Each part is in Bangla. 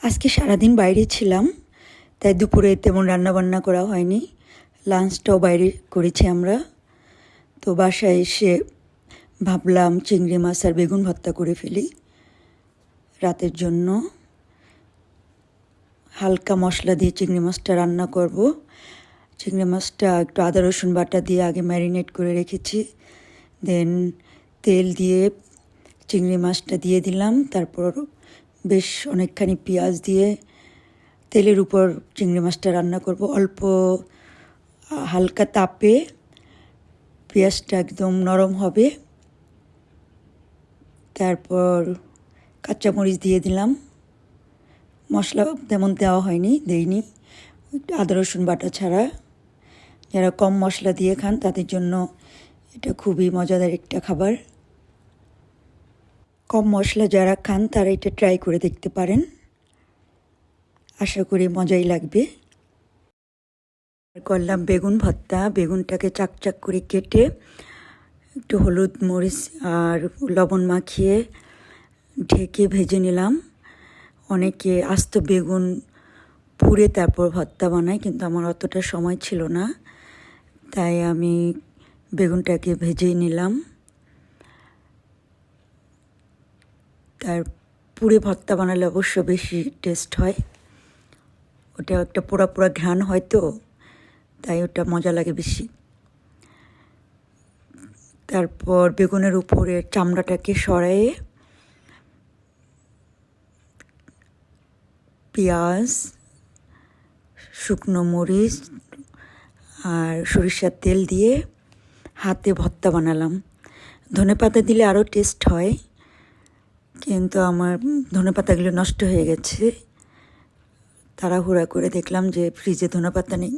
আজকে সারাদিন বাইরে ছিলাম, তাই দুপুরে তেমন রান্নাবান্না করা হয়নি। লাঞ্চটাও বাইরে করেছি আমরা। তো বাসায় এসে ভাবলাম চিংড়ি মাছ আর বেগুন ভর্তা করে ফেলি রাতের জন্য। হালকা মশলা দিয়ে চিংড়ি মাছটা রান্না করব। চিংড়ি মাছটা একটু আদা রসুন বাটা দিয়ে আগে ম্যারিনেট করে রেখেছি। দেন তেল দিয়ে চিংড়ি মাছটা দিয়ে দিলাম। তারপর বেশ অনেকখানি পেঁয়াজ দিয়ে তেলের উপর চিংড়ি মাছটা রান্না করব। অল্প হালকা তাপে পেঁয়াজটা একদম নরম হবে। তারপর কাঁচামরিচ দিয়ে দিলাম। মশলা তেমন দেওয়া হয়নি, দেইনি, একটু আদা রসুন বাটা ছাড়া। যারা কম মশলা দিয়ে খান তাদের জন্য এটা খুবই মজাদার একটা খাবার। কম মশলা যারা খান তারা এটা ট্রাই করে দেখতে পারেন, আশা করি মজাই লাগবে। করলাম বেগুন ভর্তা। বেগুনটাকে চাকচাক করে কেটে একটু হলুদ মরিচ আর লবণ মাখিয়ে ঢেকে ভেজে নিলাম। অনেকে আস্ত বেগুন পুড়ে তারপর ভর্তা বানায়, কিন্তু আমার অতটা সময় ছিল না, তাই আমি বেগুনটাকে ভেজেই নিলাম। তার পুড়ে ভর্তা বানালে অবশ্য বেশি টেস্ট হয়। ওটা একটা পোড়া পোড়া ঘ্রাণ হয়, তো তাই ওটা মজা লাগে বেশি। তারপর বেগুনের উপরে চামড়াটাকে সরায়ে পেঁয়াজ, শুকনো মরিচ আর সরিষার তেল দিয়ে হাতে ভর্তা বানালাম। ধনেপাতা দিলে আরও টেস্ট হয়, কিন্তু আমার ধনেপাতাগুলো নষ্ট হয়ে গেছে। তাড়াহুড়া করে দেখলাম যে ফ্রিজে ধনেপাতা নেই,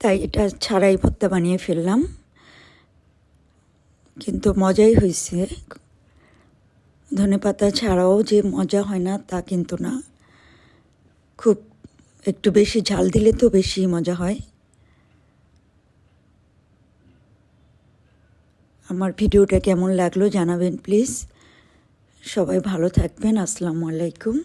তাই এটা ছাড়াই ভর্তা বানিয়ে ফেললাম। কিন্তু মজাই হয়েছে। ধনেপাতা ছাড়াও যে মজা হয় না তা কিন্তু না, খুব একটু বেশি ঝাল দিলে তো বেশি মজা হয়। আমার ভিডিওটা কেমন লাগলো জানাবেন প্লিজ। সবাই ভালো থাকবেন। আসসালামু আলাইকুম।